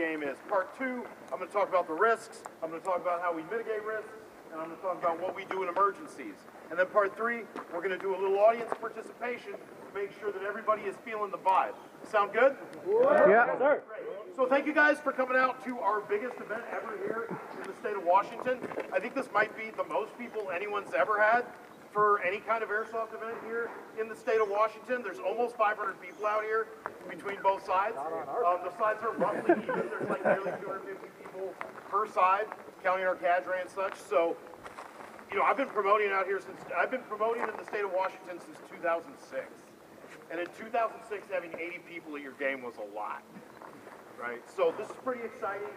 game is. Part 2, I'm going to talk about the risks, I'm going to talk about how we mitigate risks, and I'm going to talk about what we do in emergencies. And then part 3, we're going to do a little audience participation to make sure that everybody is feeling the vibe. Sound good? Yeah. Great. So thank you guys for coming out to our biggest event ever here in the state of Washington. I think this might be the most people anyone's ever had for any kind of airsoft event here in the state of Washington. There's almost 500 people out here between both sides. The sides are roughly even. There's like nearly 250 people per side, counting our cadre and such. So, you know, I've been promoting in the state of Washington since 2006. And in 2006, having 80 people at your game was a lot, right? So this is pretty exciting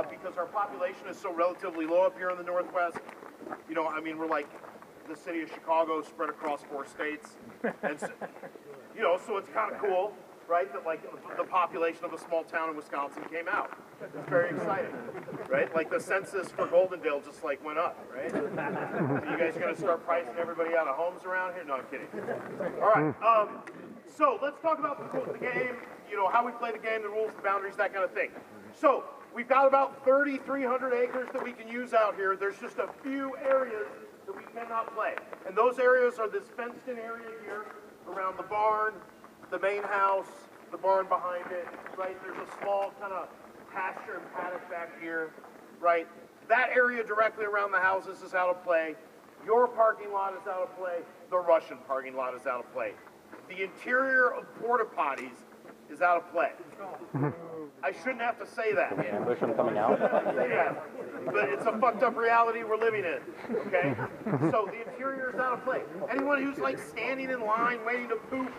because our population is so relatively low up here in the Northwest. You know, I mean, we're like the city of Chicago spread across 4 states. And so, you know, so it's kind of cool, right, that like the population of a small town in Wisconsin came out. It's very exciting, right? Like the census for Goldendale just like went up, right? So you guys gonna start pricing everybody out of homes around here? No, I'm kidding. All right, so let's talk about the game, you know, how we play the game, the rules, the boundaries, that kind of thing. So we've got about 3,300 acres that we can use out here. There's just a few areas that we cannot play. And those areas are this fenced-in area here around the barn, the main house, the barn behind it, right? There's a small kind of pasture and paddock back here, right? That area directly around the houses is out of play. Your parking lot is out of play. The Russian parking lot is out of play. The interior of porta potties is out of play. I shouldn't have to say that. The ambush them coming out? Yeah, but it's a fucked up reality we're living in, okay? So the interior is out of play. Anyone who's like standing in line waiting to poop,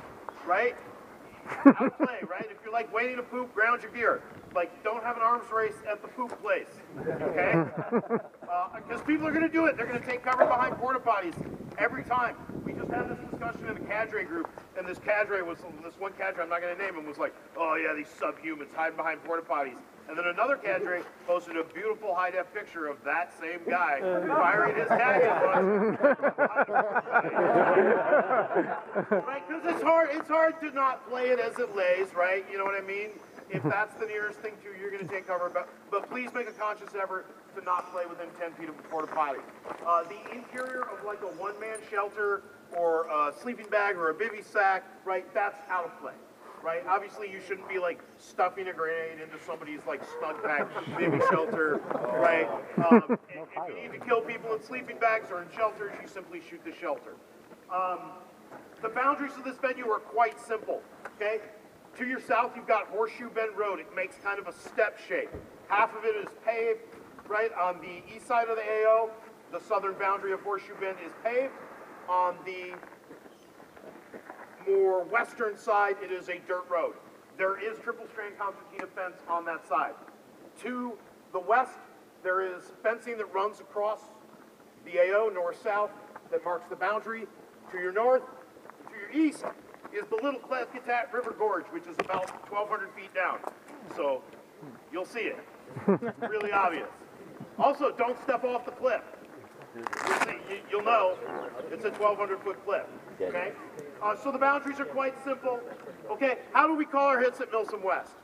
right? Out of play, right? If you're like waiting to poop, ground your gear. Like, don't have an arms race at the poop place, okay? Because people are going to do it. They're going to take cover behind porta potties every time. We just had this discussion in the cadre group, and this one cadre, I'm not going to name him, was like, oh yeah, these subhumans hiding behind porta potties. And then another cadre posted a beautiful high-def picture of that same guy firing his khaki butt. Right? Because it's hard to not play it as it lays, right? You know what I mean? If that's the nearest thing to you, you're going to take cover. But please make a conscious effort to not play within 10 feet of a porta potty. The interior of like a one-man shelter or a sleeping bag or a bivy sack, right, that's out of play. Right? Obviously, you shouldn't be like stuffing a grenade into somebody's like snug pack baby shelter, right? If you need to kill people in sleeping bags or in shelters, you simply shoot the shelter. The boundaries of this venue are quite simple, okay? To your south, you've got Horseshoe Bend Road. It makes kind of a step shape. Half of it is paved, right? On the east side of the AO, the southern boundary of Horseshoe Bend is paved. On the more western side, it is a dirt road. There is triple strand concertina fence on that side. To the west, there is fencing that runs across the AO, north-south, that marks the boundary. To your north, to your east, is the Little Clasquetat River Gorge, which is about 1,200 feet down. So, you'll see it. Really obvious. Also, don't step off the cliff. You'll know it's a 1,200-foot cliff, okay? So the boundaries are quite simple. Okay, how do we call our hits at Milsim West?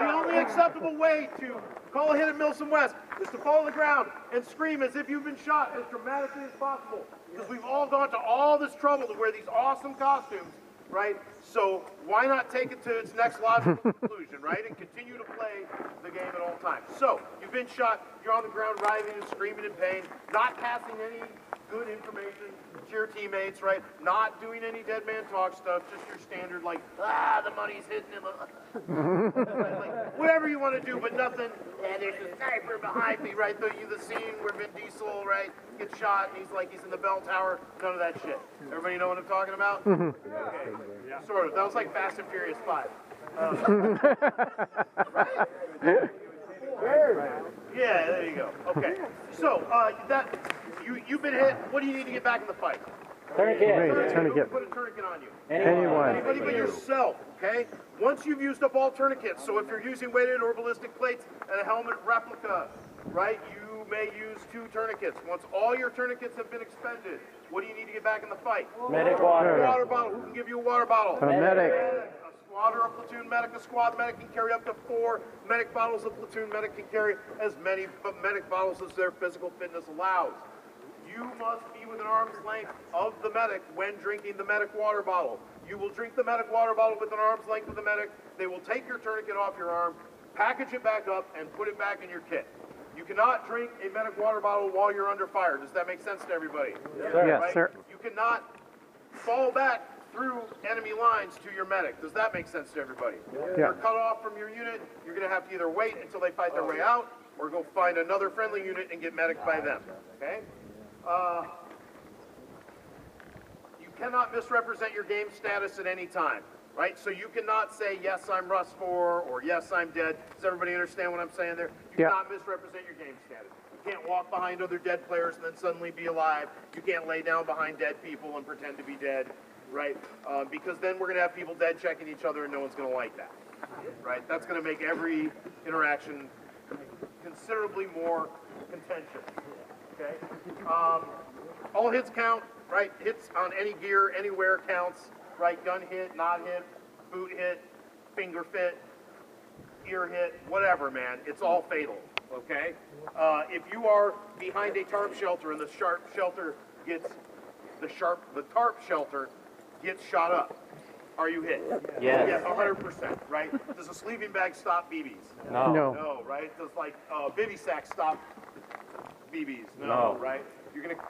The only acceptable way to call a hit at Milsim West is to fall on the ground and scream as if you've been shot as dramatically as possible. Because we've all gone to all this trouble to wear these awesome costumes, right? So why not take it to its next logical conclusion, right? And continue to play the game at all times. So, you've been shot, you're on the ground writhing and screaming in pain, not passing any good information to your teammates, right? Not doing any dead man talk stuff, just your standard like, the money's hidden in the... like, whatever you want to do, but nothing, there's a sniper behind me, right? The scene where Vin Diesel, right, gets shot and he's in the bell tower, none of that shit. Everybody know what I'm talking about? Okay, yeah. Sort of. That was like Fast and Furious 5. Right? Yeah, there you go. Okay. So, you've been hit. What do you need to get back in the fight? Tourniquet. Put a tourniquet on you. Anyone. Anybody but yourself, okay? Once you've used up all tourniquets, so if you're using weighted or ballistic plates and a helmet replica, right, you may use 2 tourniquets. Once all your tourniquets have been expended, what do you need to get back in the fight? Medic water. Water bottle. Who can give you a water bottle? A medic. A squad or a platoon medic. A squad medic can carry up to 4 medic bottles. A platoon medic can carry as many medic bottles as their physical fitness allows. You must be within arm's length of the medic when drinking the medic water bottle. You will drink the medic water bottle within arm's length of the medic. They will take your tourniquet off your arm, package it back up, and put it back in your kit. You cannot drink a medic water bottle while you're under fire. Does that make sense to everybody? Yes, right? sir. You cannot fall back through enemy lines to your medic. Does that make sense to everybody? Yeah. You're cut off from your unit. You're going to have to either wait until they fight their way out or go find another friendly unit and get medic by them. Okay? You cannot misrepresent your game status at any time, right? So you cannot say, yes, I'm Rust 4, or yes, I'm dead. Does everybody understand what I'm saying there? You cannot misrepresent your game status. You can't walk behind other dead players and then suddenly be alive. You can't lay down behind dead people and pretend to be dead, right? Because then we're going to have people dead checking each other and no one's going to like that, right? That's going to make every interaction considerably more contentious. Okay. All hits count, right? Hits on any gear, anywhere counts, right? Gun hit, not hit, boot hit, finger fit, ear hit, whatever, man. It's all fatal, okay? If you are behind a tarp shelter and the tarp shelter gets shot up, are you hit? Yes. Yes, 100%, right? Does a sleeping bag stop BBs? No. No, right? Does like bivy sack stop BBs? No, right? You're gonna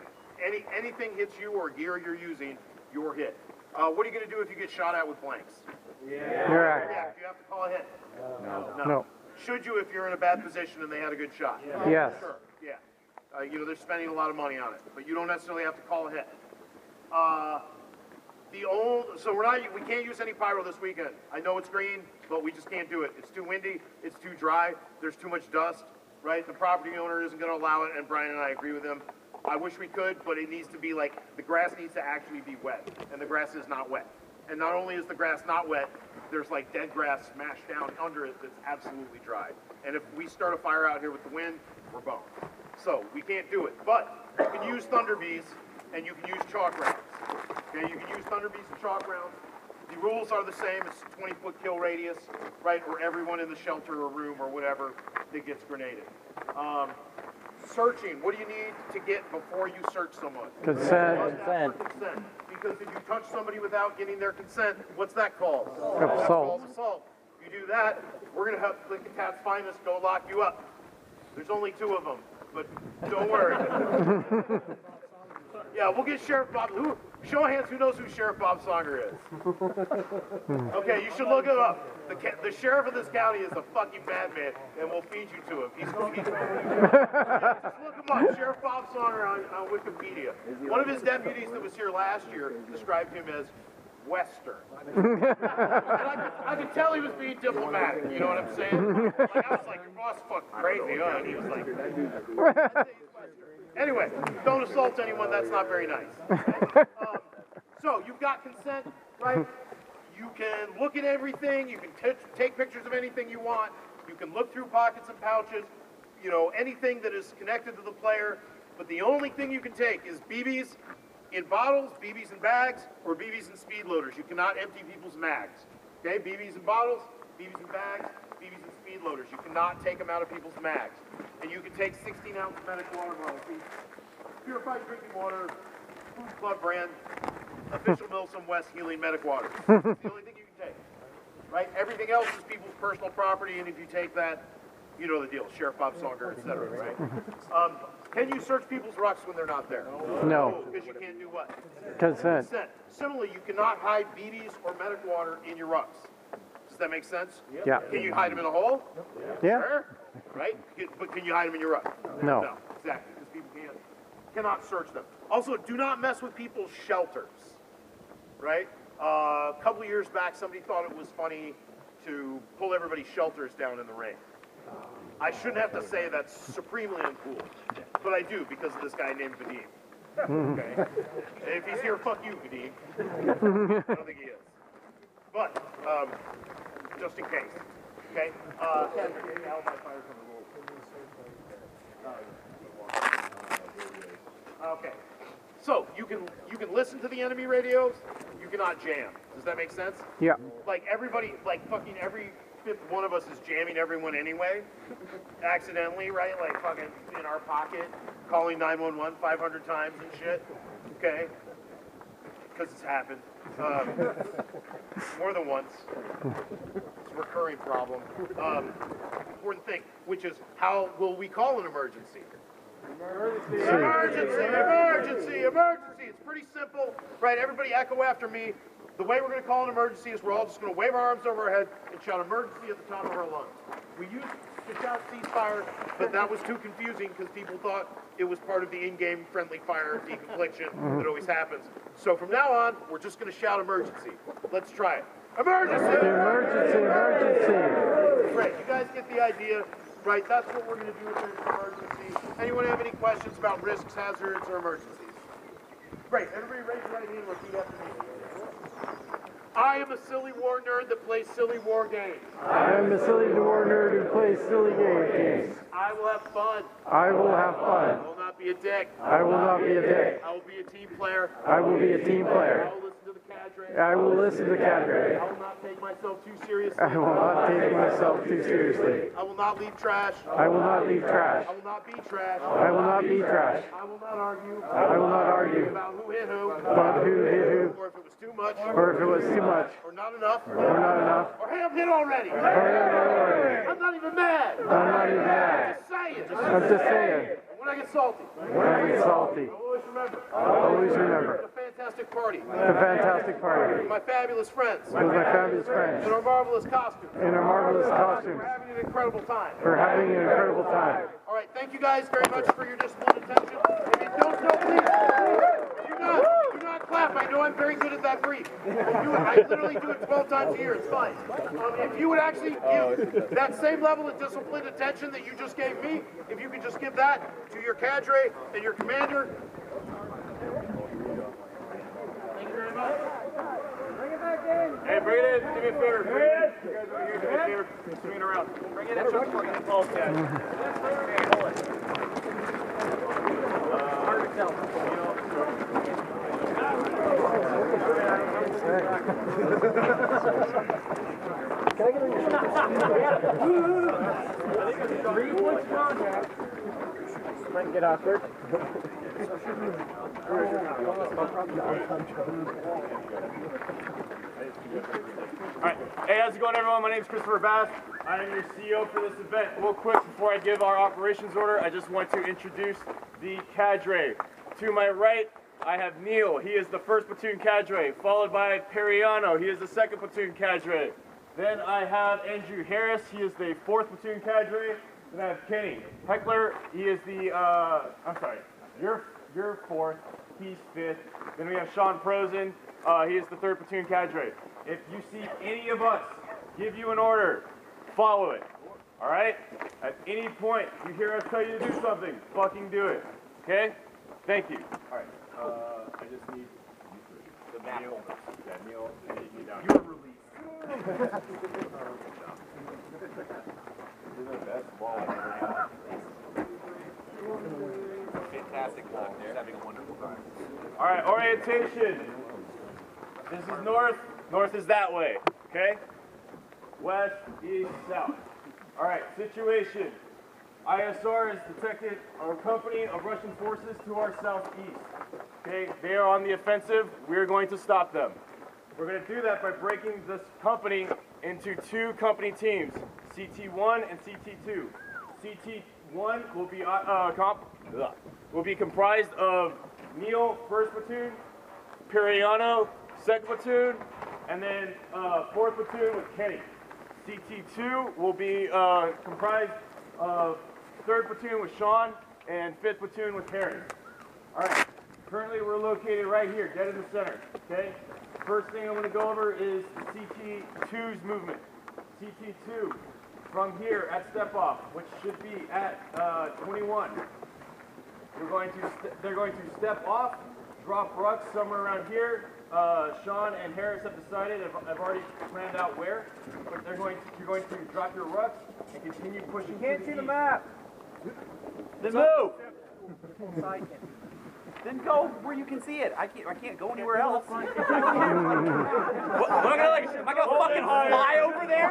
anything hits you or gear you're using, you're hit. What are you gonna do if you get shot at with blanks? You're Yeah, do you have to call a hit? No. Should you if you're in a bad position and they had a good shot? Yes. Sure. Yeah. You know they're spending a lot of money on it, but you don't necessarily have to call a hit. We can't use any pyro this weekend. I know it's green, but we just can't do it. It's too windy, it's too dry, there's too much dust, right? The property owner isn't going to allow it, and Brian and I agree with him. I wish we could, but it needs to be like, the grass needs to actually be wet, and the grass is not wet. And not only is the grass not wet, there's like dead grass smashed down under it that's absolutely dry. And if we start a fire out here with the wind, we're boned. So we can't do it, but you can use thunder bees and you can use chalk rounds. Okay, you can use thunder bees and chalk rounds. The rules are the same. It's a 20-foot kill radius, right, or everyone in the shelter or room or whatever that gets grenaded. Searching, what do you need to get before you search someone? Consent. Consent. Because if you touch somebody without getting their consent, what's that called? Assault. Assault. You do that, we're going to have the cat's finest go lock you up. There's only 2 of them, but don't worry. Yeah, we'll get Sheriff Bob. Show of hands, who knows who Sheriff Bob Songer is? Okay, you should look him up. The sheriff of this county is a fucking madman, and we'll feed you to him. He's yeah, just look him up, Sheriff Bob Songer on Wikipedia. One of his deputies that was here last year described him as Western. And I could tell he was being diplomatic, you know what I'm saying? Like, I was like, your boss fucking crazy, huh? And he was like, I'd say he's Western. Anyway, don't assault anyone, that's not very nice. Okay? So, you've got consent, right? You can look at everything, you can take pictures of anything you want, you can look through pockets and pouches, you know, anything that is connected to the player, but the only thing you can take is BBs in bottles, BBs in bags, or BBs in speed loaders. You cannot empty people's mags. Okay, BBs in bottles, BBs in bags, BBs in speed loaders. You cannot take them out of people's mags. And you can take 16-ounce medic water bottles. Purified drinking water, Food Club brand, official Milsim West Healing Medic Water. It's the only thing you can take. Right? Everything else is people's personal property, and if you take that, you know the deal. Sheriff Bob Songer, etc. Right? Can you search people's rucks when they're not there? No. Because you can't do what? Consent. Similarly, you cannot hide BBs or medic water in your rucks. Does that make sense? Yeah. Can you hide them in a hole? Yeah. Sure. Right? But can you hide them in your ruck? No. No, exactly, because people cannot search them. Also, do not mess with people's shelters. Right? A couple of years back, somebody thought it was funny to pull everybody's shelters down in the rain. I shouldn't have to say that's supremely uncool, but I do because of this guy named Vadim. Okay? And if he's here, fuck you, Vadim. I don't think he is. But, just in case. Okay? Okay. So you can listen to the enemy radios, you cannot jam. Does that make sense? Yeah. Like everybody, like fucking every fifth one of us is jamming everyone anyway, accidentally, right? Like fucking in our pocket, calling 911 500 times and shit. Okay, because it's happened more than once. It's a recurring problem. Important thing, which is how will we call an emergency? Emergency, emergency, emergency, emergency. It's pretty simple, right? Everybody echo after me. The way we're going to call an emergency is we're all just going to wave our arms over our head and shout emergency at the top of our lungs. We used to shout ceasefire, but that was too confusing because people thought it was part of the in-game friendly fire deconfliction that always happens. So from now on, we're just going to shout emergency. Let's try it. Emergency! Emergency, emergency. Great, you guys get the idea. Right, that's what we're going to do with this emergency. Anyone have any questions about risks, hazards, or emergencies? Great, everybody raise your right hand and repeat after me. I am a silly war nerd that plays silly war games. I am a silly war nerd who plays silly games. I will have fun. I will have I fun. will not be a dick. I will not be a dick. I will be a team player. I will be a team I player. will listen to the cadre. I will listen to cadre. I will not take myself too seriously. I will not take myself too seriously. I will not leave trash. I will not leave trash. I will not be trash. I will not be trash. I will not argue. I will not argue About who hit who. about who hit who, Or if it was too much. or if it was too much, Or not enough. or not enough. Or hey, I'm hit already. I'm I'm not even mad. not even mad. Just say it. I'm just saying, When I get salty. when I get salty, Always remember. always remember It's a fantastic party. the fantastic party My fabulous friends. with my fabulous friends In our marvelous costumes. in our marvelous costumes. We're having an incredible time. We're having an incredible time. All right, thank you guys very much for your disciplined attention. If you don't know, please do not clap. I know I'm very good at that brief. I literally do it 12 times a year. It's fine. If you would actually give that same level of disciplined attention that you just gave me, if you could just give that to your cadre and your commander. Thank you very much. Hey, bring it in. Do me a favor. Bring it in. You guys over here, do me a favor. Swing it around. Bring it in. Chuck plug in the pulse tag. Okay, hold it. Hard to tell. Might get awkward. Alright, hey, how's it going, everyone? My name is Christopher Bass. I am your CEO for this event. Real quick, before I give our operations order, I just want to introduce the cadre. To my right, I have Neil. He is the 1st platoon cadre, followed by Periano. He is the 2nd platoon cadre. Then I have Andrew Harris. He is the 4th platoon cadre. Then I have Kenny Heckler. He is the, you're 4th. He's 5th. Then we have Sean Prosen. He is the 3rd platoon cadre. If you see any of us give you an order, follow it. All right? At any point you hear us tell you to do something, fucking do it. Okay? Thank you. All right. I just need the map. Neil. Yeah, Neil. You down. You are released. You're the best ball I've ever had. Fantastic luck. Just having a wonderful time. All right, orientation. This is north. North is that way. Okay? West, east, south. All right, situation. ISR has detected a company of Russian forces to our southeast. Okay, they are on the offensive. We're going to stop them. We're going to do that by breaking this company into 2 company teams, CT1 and CT2. CT1 will be comprised of Neil, 1st platoon, Periano, 2nd platoon, and then 4th platoon with Kenny. CT2 will be comprised of 3rd platoon with Sean and 5th platoon with Harris. All right, currently we're located right here, dead in the center, okay? First thing I'm gonna go over is CT2's movement. CT2, from here at step off, which should be at 21. They're going to step off, drop rucks somewhere around here. Sean and Harris have decided, I've already planned out where, but you're going to drop your rucks and continue pushing. Can't see the map. Then move! Then go where you can see it. I can't go anywhere else. Am I gonna fucking fly over there?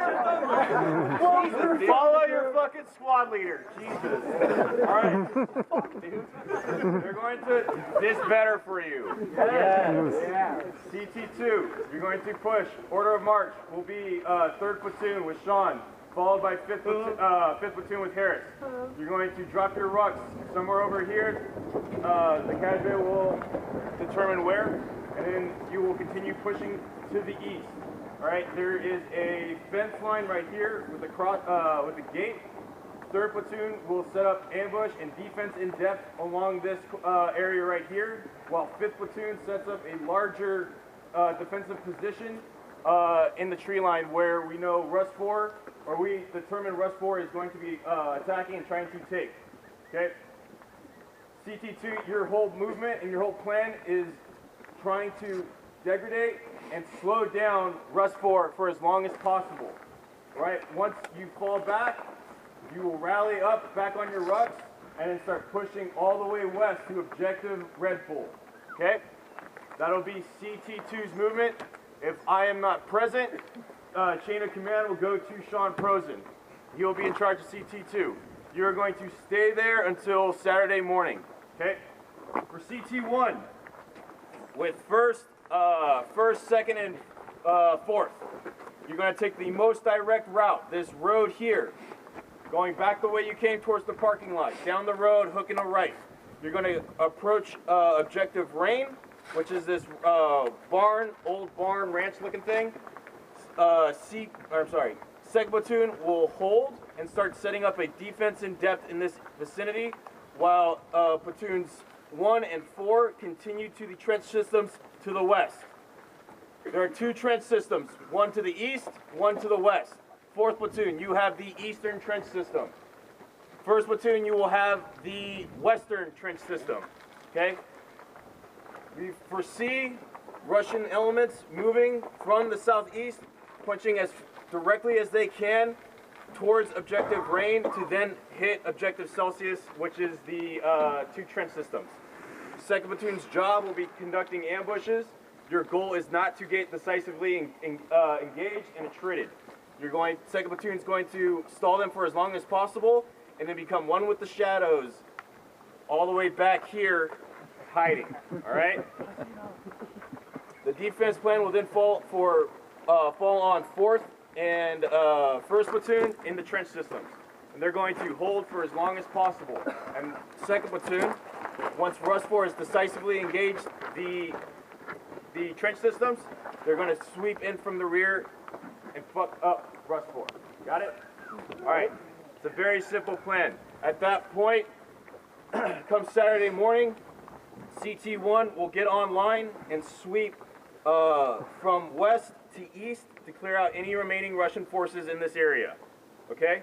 Follow your fucking squad leader. Jesus. Alright. Fuck, dude. They're going to. This better for you. Yes. CT2, you're going to push. Order of march will be 3rd platoon with Sean, followed by 5th platoon with Harris. You're going to drop your rucks somewhere over here. The cadre will determine where, and then you will continue pushing to the east. All right, there is a fence line right here with a gate. 3rd platoon will set up ambush and defense in depth along this area right here, while 5th platoon sets up a larger defensive position in the tree line where we know Russ 4, or we determine Russ 4 is going to be attacking and trying to take. Okay? CT2, your whole movement and your whole plan is trying to degrade and slow down Russ 4 for as long as possible. Right? Once you fall back, you will rally up back on your rucks and then start pushing all the way west to objective Red Bull. Okay? That'll be CT2's movement. If I am not present, chain of command will go to Sean Prosen. He'll be in charge of CT2. You're going to stay there until Saturday morning. Okay? For CT1, with first, 2nd, and 4th, you're going to take the most direct route, this road here, going back the way you came towards the parking lot, down the road, hooking a right. You're going to approach objective Rain, which is this old barn ranch-looking thing. 2nd platoon will hold and start setting up a defense in depth in this vicinity, while platoons 1 and 4 continue to the trench systems to the west. There are 2 trench systems, one to the east, one to the west. 4th platoon, you have the eastern trench system. 1st platoon, you will have the western trench system. Okay? We foresee Russian elements moving from the southeast, punching as directly as they can towards objective Rain to then hit objective Celsius, which is the 2 trench systems. 2nd platoon's job will be conducting ambushes. Your goal is not to get decisively engaged and attrited. 2nd platoon is going to stall them for as long as possible and then become one with the shadows all the way back here hiding. All right? The defense plan will then fall on 4th and 1st platoon in the trench systems. And they're going to hold for as long as possible. And 2nd platoon, once Russ 4 has decisively engaged the trench systems, they're going to sweep in from the rear and fuck up Russ 4. Got it? All right. It's a very simple plan. At that point, come Saturday morning, CT1 will get online and sweep from west to east to clear out any remaining Russian forces in this area. Okay?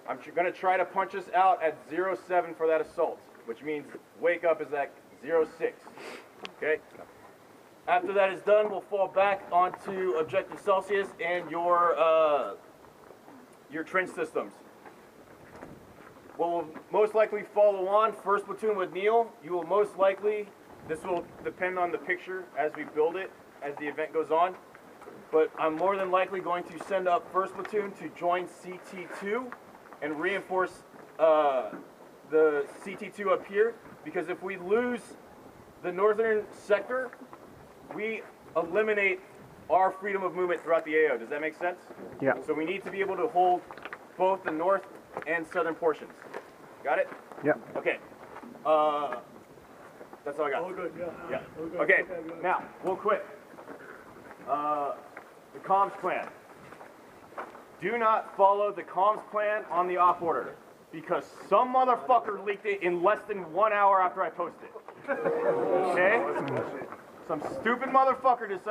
I'm going to try to punch us out at 07 for that assault, which means wake up is at 06. Okay? After that is done, we'll fall back onto objective Celsius and your trench systems. We'll most likely follow on 1st platoon with Neil. You will most likely, this will depend on the picture as we build it, as the event goes on, but I'm more than likely going to send up 1st platoon to join CT2 and reinforce the CT2 up here, because if we lose the northern sector, we eliminate our freedom of movement throughout the AO. Does that make sense? Yeah. So we need to be able to hold both the north and southern portions. Got it? Yeah. Okay. That's all I got. Oh, good, yeah. Yeah. Okay. Now, real quick. The comms plan. Do not follow the comms plan on the op order, because some motherfucker leaked it in less than 1 hour after I posted it. Okay? Some stupid motherfucker decided